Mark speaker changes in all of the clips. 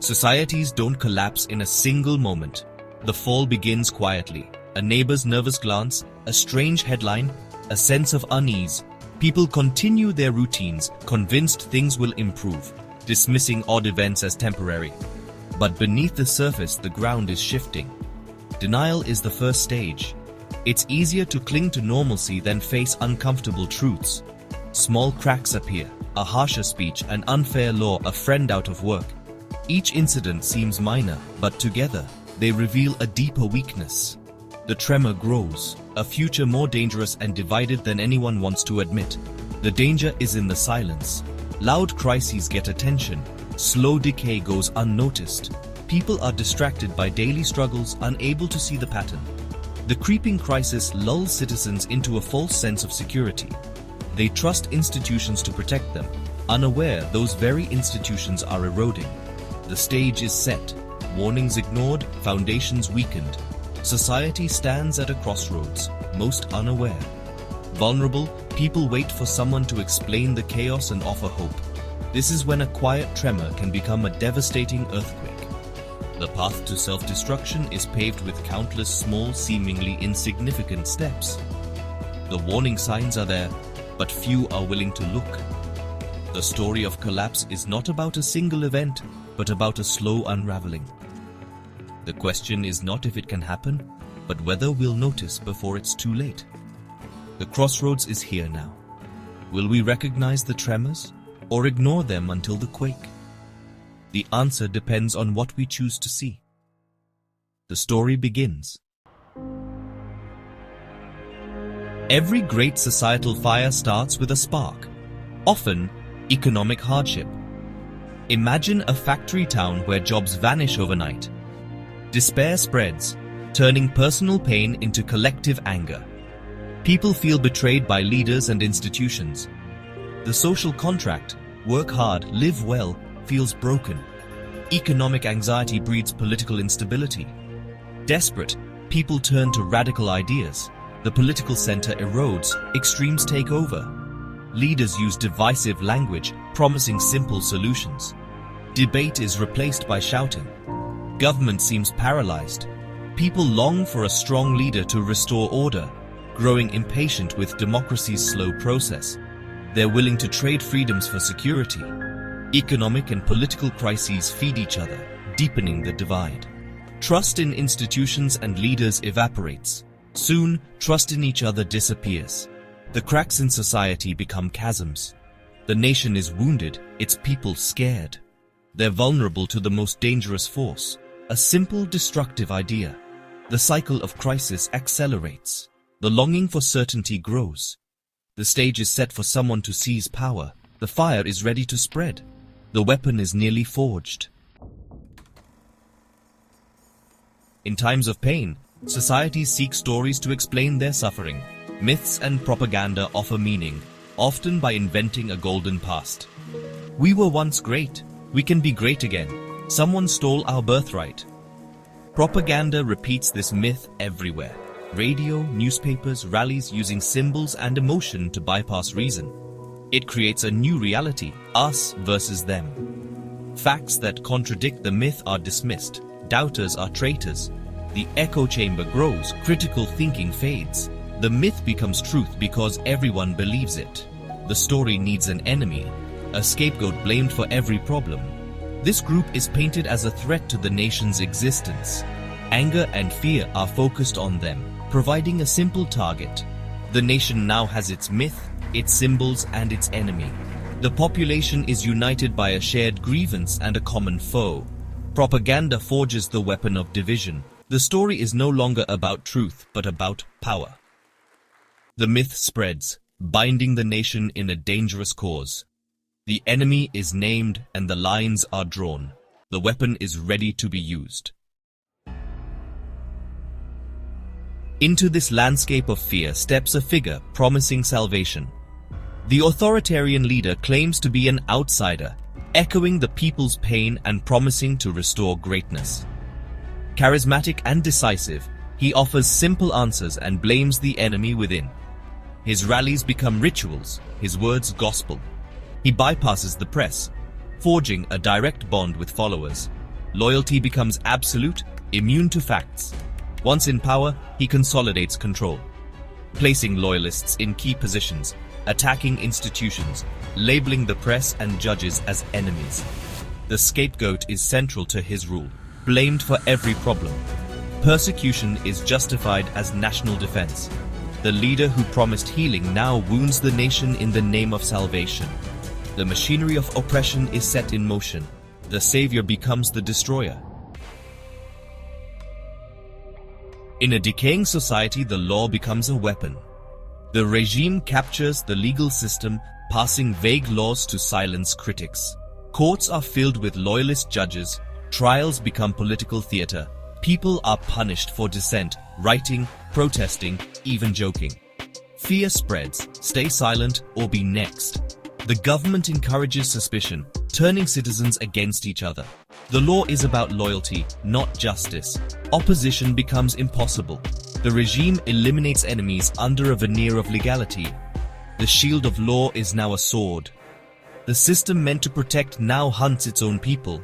Speaker 1: Societies don't collapse in a single moment. The fall begins quietly. A neighbor's nervous glance, a strange headline, a sense of unease. People continue their routines, convinced things will improve, dismissing odd events as temporary. But beneath the surface, the ground is shifting. Denial is the first stage. It's easier to cling to normalcy than face uncomfortable truths. Small cracks appear, a harsher speech, an unfair law, a friend out of work. Each incident seems minor, but together, they reveal a deeper weakness. The tremor grows, a future more dangerous and divided than anyone wants to admit. The danger is in the silence. Loud crises get attention. Slow decay goes unnoticed. People are distracted by daily struggles, unable to see the pattern. The creeping crisis lulls citizens into a false sense of security. They trust institutions to protect them, unaware those very institutions are eroding. The stage is set, warnings ignored, foundations weakened. Society stands at a crossroads, most unaware. Vulnerable, people wait for someone to explain the chaos and offer hope. This is when a quiet tremor can become a devastating earthquake. The path to self-destruction is paved with countless small, seemingly insignificant steps. The warning signs are there, but few are willing to look. The story of collapse is not about a single event, but about a slow unraveling. The question is not if it can happen, but whether we'll notice before it's too late. The crossroads is here now. Will we recognize the tremors, or ignore them until the quake? The answer depends on what we choose to see. The story begins. Every great societal fire starts with a spark, often economic hardship. Imagine a factory town where jobs vanish overnight. Despair spreads, turning personal pain into collective anger. People feel betrayed by leaders and institutions. The social contract, work hard, live well, feels broken. Economic anxiety breeds political instability. Desperate, people turn to radical ideas. The political center erodes, extremes take over. Leaders use divisive language, promising simple solutions. Debate is replaced by shouting. Government seems paralyzed. People long for a strong leader to restore order, growing impatient with democracy's slow process. They're willing to trade freedoms for security. Economic and political crises feed each other, deepening the divide. Trust in institutions and leaders evaporates. Soon, trust in each other disappears. The cracks in society become chasms. The nation is wounded, its people scared. They're vulnerable to the most dangerous force, a simple destructive idea. The cycle of crisis accelerates. The longing for certainty grows. The stage is set for someone to seize power. The fire is ready to spread. The weapon is nearly forged. In times of pain, societies seek stories to explain their suffering. Myths and propaganda offer meaning, often by inventing a golden past. We were once great. We can be great again. Someone stole our birthright. Propaganda repeats this myth everywhere. Radio, newspapers, rallies using symbols and emotion to bypass reason. It creates a new reality, us versus them. Facts that contradict the myth are dismissed. Doubters are traitors. The echo chamber grows, critical thinking fades. The myth becomes truth because everyone believes it. The story needs an enemy, a scapegoat blamed for every problem. This group is painted as a threat to the nation's existence. Anger and fear are focused on them, providing a simple target. The nation now has its myth, its symbols, and its enemy. The population is united by a shared grievance and a common foe. Propaganda forges the weapon of division. The story is no longer about truth, but about power. The myth spreads, binding the nation in a dangerous cause. The enemy is named and the lines are drawn. The weapon is ready to be used. Into this landscape of fear steps a figure promising salvation. The authoritarian leader claims to be an outsider, echoing the people's pain and promising to restore greatness. Charismatic and decisive, he offers simple answers and blames the enemy within. His rallies become rituals, his words gospel. He bypasses the press, forging a direct bond with followers. Loyalty becomes absolute, immune to facts. Once in power, he consolidates control, placing loyalists in key positions, attacking institutions, labeling the press and judges as enemies. The scapegoat is central to his rule, blamed for every problem. Persecution is justified as national defense. The leader who promised healing now wounds the nation in the name of salvation. The machinery of oppression is set in motion. The savior becomes the destroyer. In a decaying society, the law becomes a weapon. The regime captures the legal system, passing vague laws to silence critics. Courts are filled with loyalist judges. Trials become political theater. People are punished for dissent, writing, protesting, even joking. Fear spreads. Stay silent or be next. The government encourages suspicion, turning citizens against each other. The law is about loyalty, not justice. Opposition becomes impossible. The regime eliminates enemies under a veneer of legality. The shield of law is now a sword. The system meant to protect now hunts its own people.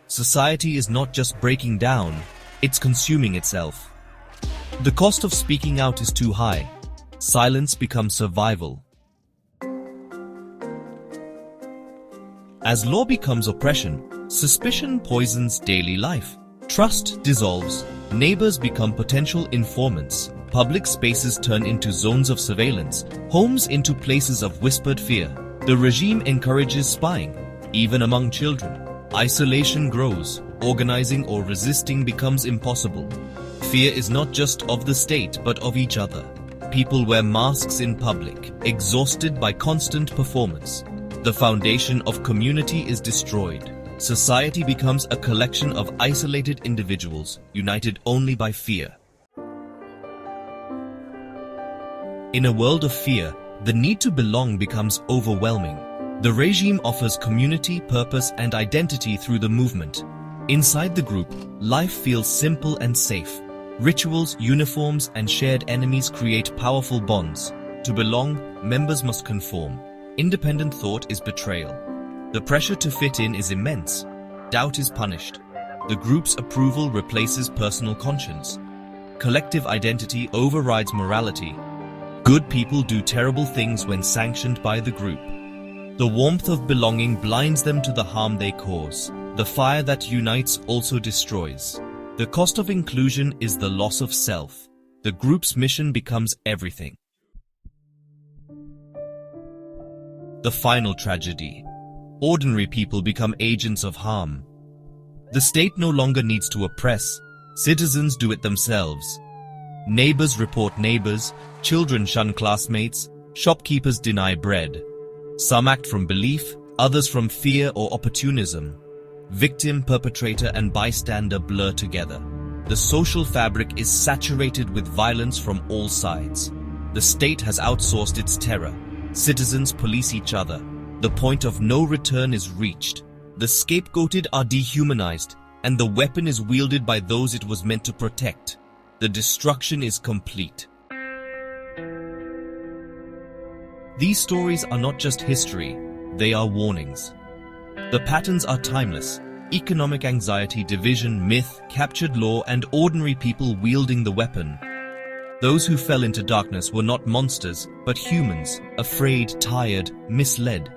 Speaker 1: Society is not just breaking down, it's consuming itself. The cost of speaking out is too high. Silence becomes survival. As law becomes oppression, suspicion poisons daily life. Trust dissolves. Neighbors become potential informants. Public spaces turn into zones of surveillance. Homes into places of whispered fear. The regime encourages spying, even among children. Isolation grows. Organizing or resisting becomes impossible. Fear is not just of the state but of each other. People wear masks in public, exhausted by constant performance. The foundation of community is destroyed. Society becomes a collection of isolated individuals, united only by fear. In a world of fear, the need to belong becomes overwhelming. The regime offers community, purpose, and identity through the movement. Inside the group, life feels simple and safe. Rituals, uniforms, and shared enemies create powerful bonds. To belong, members must conform. Independent thought is betrayal. The pressure to fit in is immense. Doubt is punished. The group's approval replaces personal conscience. Collective identity overrides morality. Good people do terrible things when sanctioned by the group. The warmth of belonging blinds them to the harm they cause. The fire that unites also destroys. The cost of inclusion is the loss of self. The group's mission becomes everything. The final tragedy. Ordinary people become agents of harm. The state no longer needs to oppress. Citizens do it themselves. Neighbors report neighbors, children shun classmates, shopkeepers deny bread. Some act from belief, others from fear or opportunism. Victim, perpetrator, and bystander blur together. The social fabric is saturated with violence from all sides. The state has outsourced its terror. Citizens police each other. The point of no return is reached. The scapegoated are dehumanized, and the weapon is wielded by those it was meant to protect. The destruction is complete. These stories are not just history, they are warnings. The patterns are timeless. Economic anxiety, division, myth, captured law, and ordinary people wielding the weapon. Those who fell into darkness were not monsters, but humans, afraid, tired, misled.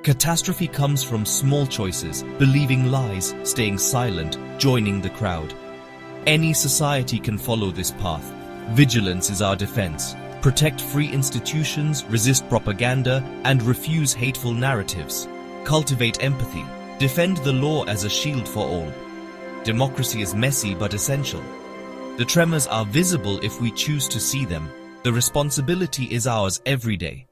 Speaker 1: Catastrophe comes from small choices, believing lies, staying silent, joining the crowd. Any society can follow this path. Vigilance is our defense. Protect free institutions, resist propaganda, and refuse hateful narratives. Cultivate empathy. Defend the law as a shield for all. Democracy is messy but essential. The tremors are visible if we choose to see them. The responsibility is ours every day.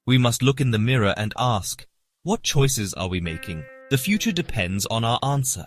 Speaker 1: We must look in the mirror and ask, what choices are we making? The future depends on our answer.